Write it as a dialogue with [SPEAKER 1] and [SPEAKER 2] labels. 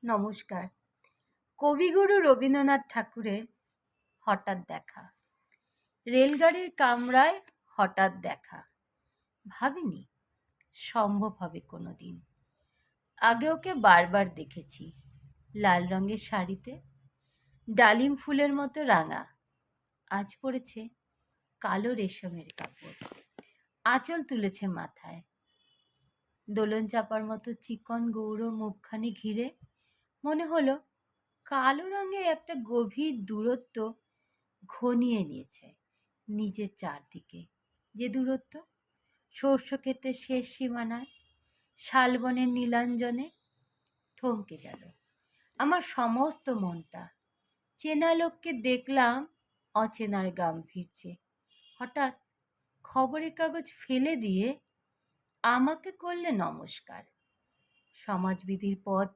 [SPEAKER 1] নমস্কার। কবিগুরু রবীন্দ্রনাথ ঠাকুরের হঠাৎ দেখা। রেলগাড়ির কামরায় হঠাৎ দেখা। ভাবিনি সম্ভব হবে কোনোদিন। আগে ওকে বারবার দেখেছি, লাল রঙের শাড়িতে, ডালিম ফুলের মতো রাঙা। আজ পরেছে কালো রেশমের কাপড়, আঁচল তুলেছে মাথায়, দোলন চাপার মতো চিকন গৌর মুখখানি ঘিরে মনে হলো কালো রঙে একটা গভীর দূরত্ব ঘনিয়ে নিয়েছে নিজের চারদিকে। যে দূরত্ব শস্যক্ষেত্রের শেষ সীমানায়, শালবনের নীলাঞ্জনে থমকে গেল আমার সমস্ত মনটা। চেনা লোককে দেখলাম অচেনার গাম্ভীর্যে। হঠাৎ খবরের কাগজ ফেলে দিয়ে আমাকে করলে নমস্কার। সমাজবিধির পথ